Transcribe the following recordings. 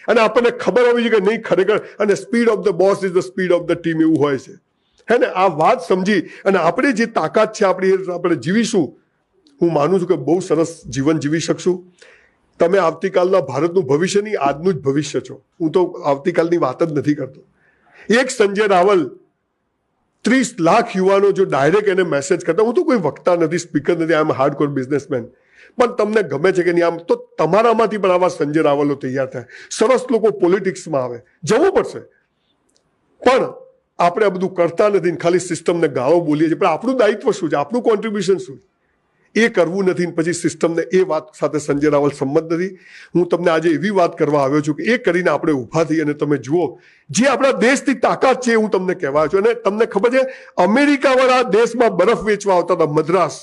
અને આપણને ખબર હોવી જોઈએ કે નહીં ખરેખર, અને speed of the boss is the speed of the team, એવું હોય છે. હે ને? આ વાત સમજી અને આપણે જે તાકાત છે આપણે જીવીશું. હું માનું છું કે બહુ સરસ જીવન જીવી શકશું. તમે આવતીકાલના ભારતનું ભવિષ્ય નહીં, આજનું જ ભવિષ્ય છો. હું તો આવતીકાલની વાત જ નથી કરતો. એક સંજય રાવલ 30 લાખ યુવાનો જો ડાયરેક્ટ એને મેસેજ કરતા, હું તો કોઈ વક્તા નથી, સ્પીકર નથી, આઈ એમ હાર્ડકોર બિઝનેસમેન, પણ તમને ગમે છે કે નહીં, આમ તો તમારામાંથી પણ આવા સંજય રાવલો તૈયાર થાય, સરસ લોકો પોલિટિક્સમાં આવે. જવું પડશે, પણ આપણે આ બધું કરતા નથી, ખાલી સિસ્ટમને ગાળો બોલીએ છીએ. પણ આપણું દાયિત્વ શું છે, આપણું કોન્ટ્રીબ્યુશન શું છે, એ કરવું નથી. પછી સિસ્ટમને એ વાત સાથે સંજય રાવલ સંમત નથી. હું તમને આજે એવી વાત કરવા આવ્યો છું કે એ કરીને આપણે ઊભા થઈ અને તમે જુઓ જે આપણા દેશની તાકાત છે, હું તમને કહેવા છું. અને તમને ખબર છે, અમેરિકાવાળા દેશમાં બરફ વેચવા આવતા હતા, મદ્રાસ.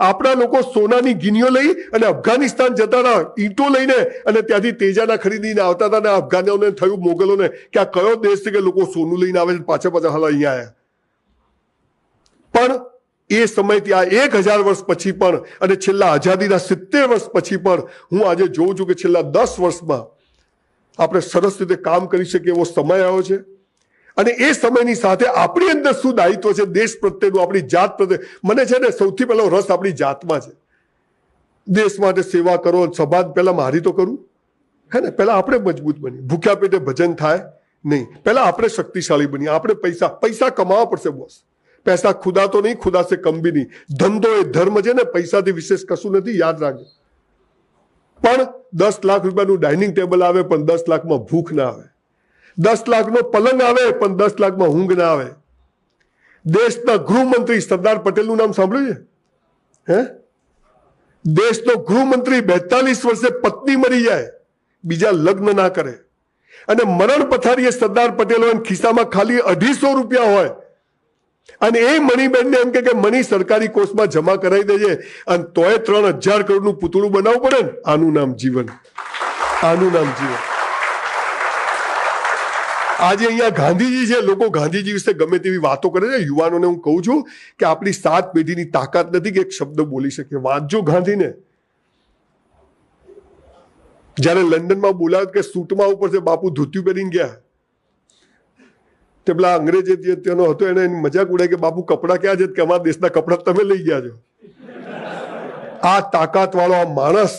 આપણા લોકો સોનાની ગિનીઓ લઈ અને અફઘાનિસ્તાન જતા હતા, ઈંટો લઈને, અને ત્યાંથી તેજાના ખરીદીને આવતા હતા. અને અફઘાનોને થયું, મોગલોને, કે આ કયો દેશ છે કે લોકો સોનું લઈને આવે છે, પાછા હાલ અહીંયા આવ્યા. પણ એ સમયથી આ 1000 વર્ષ પછી પણ, અને છેલ્લા આઝાદીના 70 વર્ષ પછી પણ, હું આજે જોઉં છું કે છેલ્લા 10 વર્ષમાં આપણે સરસ રીતે કામ કરી શકીએ એવો સમય આવ્યો છે. અને એ સમયની સાથે આપણી અંદર શું દાયિત્વ છે દેશ પ્રત્યેનું, આપણી જાત પ્રત્યે. મને છે ને સૌથી પહેલો રસ આપણી જાતમાં છે. દેશ માટે સેવા કરો, સભા પહેલા મારી તો કરું, હે ને? પહેલા આપણે મજબૂત બનીએ, ભૂખ્યા પેટે ભજન થાય નહીં. પહેલા આપણે શક્તિશાળી બનીએ. આપણે પૈસા કમાવા પડશે બોસ. પૈસા ખુદા તો નહીં, ખુદા સે કમ ભી નહીં. ધંધો એ ધર્મ છે ને, પૈસાથી વિશેષ કશું નથી, યાદ રાખજો. પણ 10 લાખ રૂપિયાનું ડાઇનિંગ ટેબલ આવે પણ 10 લાખમાં ભૂખ ના આવે. 10 લાખનો પલંગ આવે પણ 10 લાખમાં ઊંઘ ના આવે. દેશના ગૃહમંત્રી સરદાર પટેલનું નામ સાંભળ્યું છે? હે? દેશનો ગૃહમંત્રી 42 વર્ષે પત્ની મરી જાય, બીજા લગ્ન ના કરે, અને મરણ પથારીએ સરદાર પટેલ હોય, ખિસ્સામાં ખાલી 250 રૂપિયા હોય, અને એ મણીબેનને એમ કે મણી સરકારી કોષમાં જમા કરાવી દેજે, અને તોય 3000 કરોડનું પૂતળું બનાવવું પડે ને. આનું નામ જીવન, આનું નામ જીવન. આજે અહીંયા ગાંધીજી છે, લોકો ગાંધીજી વિશે ગમે તેવી વાતો કરે છે. યુવાનોને હું કહું છું કે આપણી 7 પેઢીની તાકાત નથી કે એક શબ્દ બોલી શકે. વાંચજો ગાંધીને. જયારે લંડનમાં બોલાવ્યો કે સૂટમાં ઉપર છે, બાપુ ધોતિયું પહેરીને ગયા, તે પેલા અંગ્રેજ તેનો હતો, એને મજાક ઉડાય કે બાપુ કપડા ક્યાં છે, કે અમારા દેશના કપડા તમે લઈ ગયા છો. આ તાકાત વાળો આ માણસ,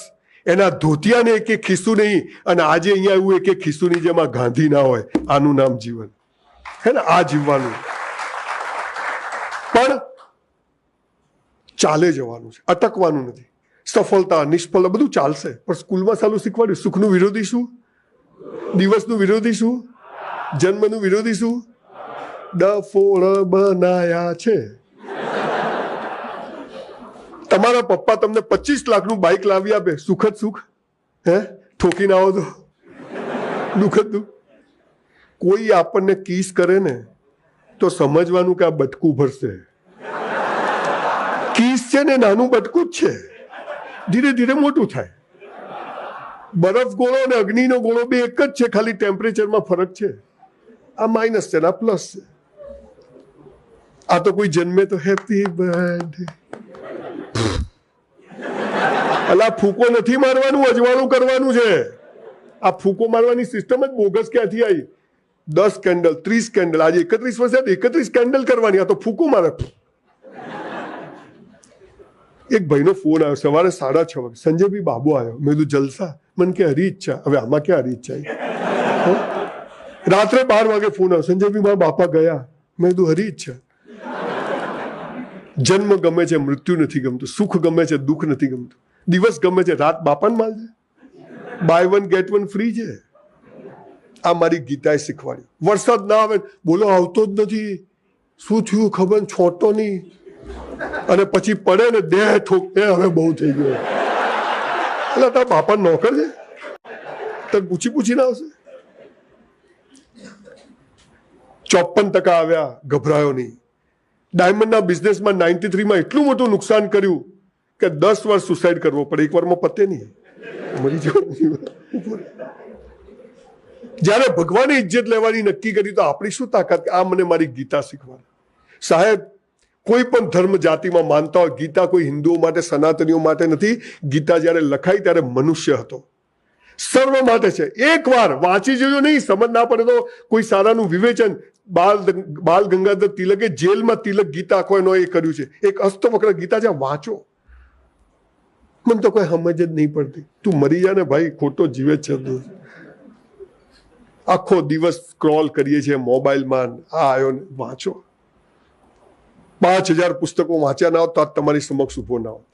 એના ધોતિયાને એક ખિસ્સું નહીં, અને આજે અહીંયા એવું એક ખિસ્સું નહીં જેમાં ગાંધી ના હોય. આનું નામ જીવન, હે ને? આ જીવવાનું. પણ ચાલે જવાનું છે, અટકવાનું નથી. સફળતા નિષ્ફળતા બધું ચાલશે, પણ સ્કૂલમાં સાલું શીખવાડ્યું. સુખનું વિરોધી શું? દિવસનું વિરોધી શું? જન્મનું વિરોધી શું? ડફોળ બનાયા છે. તમારા પપ્પા તમને 25 લાખનું બાઇક લાવી આપે, સુખદ સુખ? હે? ઠોકીને આવો તો દુઃખદ દુઃખ. કોઈ આપણને કિસ કરે ને તો સમજવાનું કે આ બટકું ભરશે. કિસ છે ને નાનું બટકું જ છે, ધીરે ધીરે મોટું થાય. બરફ ગોળો અને અગ્નિનો ગોળો બે એક જ છે, ખાલી ટેમ્પરેચરમાં ફરક છે. આ માઇનસ છે, આ પ્લસ છે. આ તો કોઈ જન્મે તો હેપી બર્થડે, અલા ફૂકો નથી મારવાનું, અજવાળું કરવાનું છે. આ ફૂકો મારવાની સિસ્ટમ જ બોગસ ક્યાંથી આવી? 10 કેન્ડલ, 30 કેન્ડલ, આજે 31 વર્ષે 31 કેન્ડલ કરવાની. આ તો ફૂકો મારે. એક ભાઈનો ફોન આવ્યો સવારે 6:30 વાગે, સંજયભાઈ બાબુ આવ્યો. મેં કીધું જલસા? મને કે હરી ઈચ્છા. હવે આમાં ક્યાં હરી ઈચ્છા? રાત્રે 12 વાગે ફોન આવ્યો, સંજયભાઈ મારા બાપા ગયા. મેં કીધું હરી ઈચ્છા? જન્મ ગમે છે, મૃત્યુ નથી ગમતું. સુખ ગમે છે, દુઃખ નથી ગમતું. દિવસ ગમે છે, રાત બાપાને માલ છે. બાય 1 get 1 ફ્રી છે. આ મારી ગીતાએ શીખવાડ્યું. વરસાદ ના આવે, બોલો આવતો જ નથી, શું થયું ખબર, છોટો નહીં, અને પછી પડે ને દેહ ઠોક, હવે બહુ થઈ ગયો. એટલે તારા બાપા નોકર છે, તને પૂછીને આવશે. 54% આવ્યા, ગભરાયો નહીં. ડાયમંડના બિઝનેસમાં 93માં એટલું મોટું નુકસાન કર્યું કે 10 વાર સુસાઇડ કરવો પડે, એક વારમાં પતે નહીં, મરી જવાનું. જ્યારે ભગવાને ઇજ્જત લેવાની નક્કી કરી તો આપણી શું તાકાત? આ મને મારી ગીતા શીખવાડે. સાહેબ, કોઈ પણ ધર્મ જાતિમાં માનતા હોય, ગીતા કોઈ હિન્દુઓ માટે, સનાતનીઓ માટે નથી. ગીતા જ્યારે લખાઈ ત્યારે મનુષ્ય હતો. સર્વ માટે છે. એકવાર વાંચી જોજો, નહીં સમજ ના પડે તો કોઈ સારાનું વિવેચન. બાલ ગંગાધર તિલકે જેલમાં તિલક ગીતા આખો એનો એ કર્યું છે, એક અસ્તવક્ર ગીતા છે, વાંચો. મને તો કોઈ સમજ જ નહીં પડતી. તું મરી જા ને ભાઈ, ખોટો જીવે છે. આખો દિવસ સ્ક્રોલ કરીએ છીએ મોબાઈલમાં, આ આવ્યો ને વાંચો. 5000 પુસ્તકો વાંચ્યા ના હોત તો તમારી સમક્ષ ઉભો ના હોત.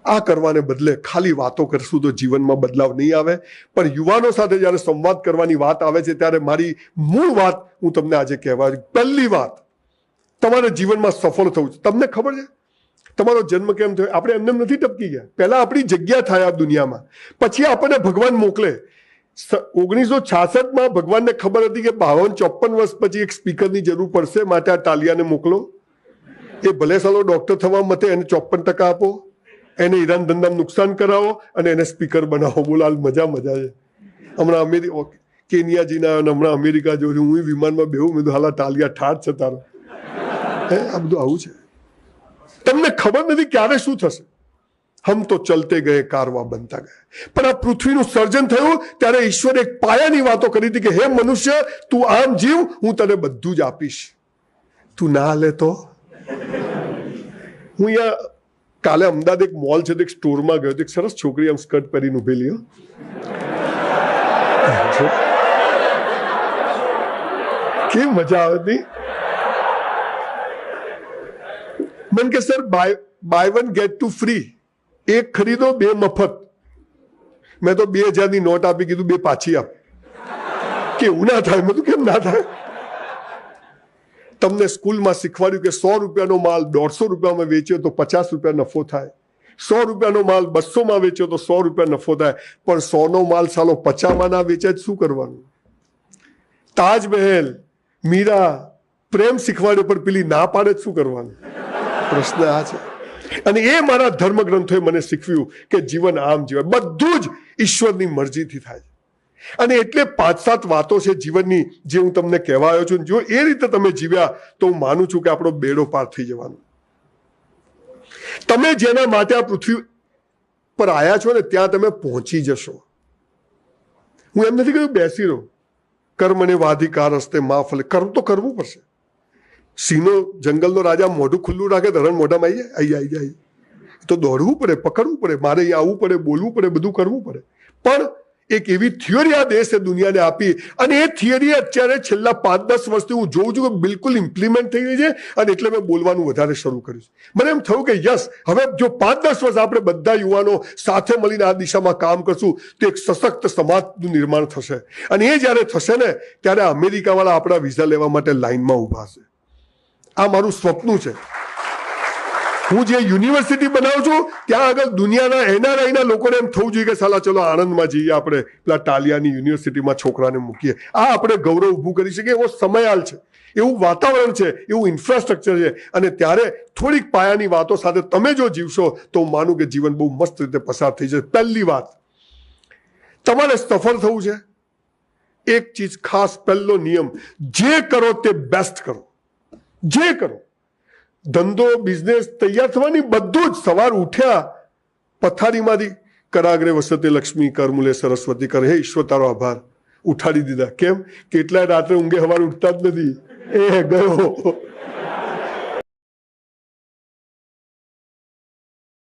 આ કરવાને બદલે ખાલી વાતો કરશું તો જીવનમાં બદલાવ નહીં આવે. પણ યુવાનો સાથે જ્યારે સંવાદ કરવાની વાત આવે છે ત્યારે મારી મૂળ વાત હું તમને આજે કહેવા, પહેલી વાત, તમારા જીવનમાં સફળ થવું છે. તમને ખબર છે તમારો જન્મ કેમ થયો? આપણે એમને નથી ટપકી ગયા. પહેલા આપણી જગ્યા થાય આ દુનિયામાં, પછી આપણને ભગવાન મોકલે. 1966માં ભગવાનને ખબર હતી કે 52-54 વર્ષ પછી એક સ્પીકરની જરૂર પડશે, માટે આ ટાલિયાને મોકલો. એ ભલે સાલો ડોક્ટર થવા મતે એને 54% આપો, એને ઈરાન ધંધામાં નુકસાન કરાવો અને એને સ્પીકર બનાવો. બોલો, મજા છે. હમણાં કેનિયાજીના હમણાં અમેરિકા જોયું, હું વિમાનમાં બેહું, મેં હાલા ટાલિયા ઠાઠ છે તારો. આ બધું આવું છે. તમને ખબર નથી ક્યારે શું થશે. હમ તો ચલતે ગયે કારવા બનતા ગયા. પણ આ પૃથ્વીનું સર્જન થયું ત્યારે ઈશ્વરે એક પાયાની વાતો કરી હતી કે હે મનુષ્ય, તું આમ જીવ, હું તને બધું જ આપીશ. તું ના લે તો. હું અહીંયા કાલે અમદાવાદ એક મોલ છે, એક સ્ટોરમાં ગયો, એક સરસ છોકરી આમ સ્કર્ટ પહેરીને ઉભેલી. કેવી મજા આવે હતી. મને કે સર બાય 1 ગેટ 2 ફ્રી, એક ખરીદો 2 મફત. મેં તો 2000ની નોટ આપી, કીધું 2 પાછી આપ. કેવું ના થાય? મેં તો કેમ ના થાય? તમને સ્કૂલમાં શીખવાડ્યું કે 100 રૂપિયાનો માલ 150 રૂપિયામાં વેચ્યો તો 50 રૂપિયા નફો થાય, 100 રૂપિયાનો માલ 200માં વેચ્યો તો 100 રૂપિયા નફો થાય. પણ 100નો માલ સાલો 50માં ના વેચાય શું કરવાનું? તાજમહેલ, મીરા પ્રેમ શીખવાડ્યો પણ પેલી ના પાડે શું કરવાનું? પ્રશ્ન આ છે. અને એ મારા ધર્મગ્રંથોએ મને શીખવ્યું કે જીવન આમ જીવાય, બધું જ ઈશ્વરની મરજીથી થાય. અને એટલે 5-7 વાતો છે જીવનની જે હું તમને કહેવા આવ્યો છું. જો એ રીતે તમે જીવ્યા તો હું માનું છું કે આપણો બેડો પાર થઈ જવાનો. તમે જેના માટે આ પૃથ્વી પર આવ્યા છો ને ત્યાં તમે પહોંચી જશો. હું એમ નથી કહ્યું બેસી રહો. કર્મને વાધિકાર હસ્તે મા ફલે. કર્મ તો કરવું પડશે. સિંહનો, જંગલનો રાજા મોઢું ખુલ્લું રાખે તો રણ મોઢામાં આવી જાય. તો દોડવું પડે, પકડવું પડે, મારે અહીંયા આવવું પડે, બોલવું પડે, બધું કરવું પડે. પણ એક એવી થિયરી આ દેશે દુનિયાને આપી, અને એ થિયરી અત્યારે છેલ્લા 5-10 વર્ષથી હું જોઉં છું કે બિલકુલ ઇમ્પ્લિમેન્ટ થઈ ગઈ છે. અને એટલે મેં બોલવાનું વધારે શરૂ કર્યું છે. મને એમ થયું કે યસ, હવે જો 5-10 વર્ષ આપણે બધા યુવાનો સાથે મળીને આ દિશામાં કામ કરશું તો એક સશક્ત સમાજનું નિર્માણ થશે. અને એ જ્યારે થશે ને ત્યારે અમેરિકાવાળા આપણા વિઝા લેવા માટે લાઈનમાં ઊભા છે. આ મારું સ્વપ્ન છે. હું જે યુનિવર્સિટી બનાવું છું ત્યાં આગળ દુનિયાના એનઆરઆઈના લોકોને એમ થવું જોઈએ કે સાલા ચલો આણંદમાં જઈએ, આપણે પેલા ટાલિયાની યુનિવર્સિટીમાં છોકરાને મૂકીએ. આ આપણે ગૌરવ ઊભું કરી શકીએ એવો સમયાલ છે, એવું વાતાવરણ છે, એવું ઇન્ફ્રાસ્ટ્રક્ચર છે. અને ત્યારે થોડીક પાયાની વાતો સાથે તમે જો જીવશો તો હું માનું કે જીવન બહુ મસ્ત રીતે પસાર થઈ જશે. પહેલી વાત, તમારે સફળ થવું છે. એક ચીજ ખાસ, પહેલો નિયમ, જે કરો તે બેસ્ટ કરો. જે કરો, ધંધો, બિઝનેસ, તૈયાર થવાની બધું જ. સવાર ઉઠ્યા પથારીમાંથી કરાગ્રે વસતે લક્ષ્મી, કર મૂલે સરસ્વતી, કર. હે ઈશ્વર તારો આભાર, ઉઠાડી દીધા. કેમ? કેટલાય રાત્રે ઊંઘે સવારે ઉઠતા જ નથી. એ ગયો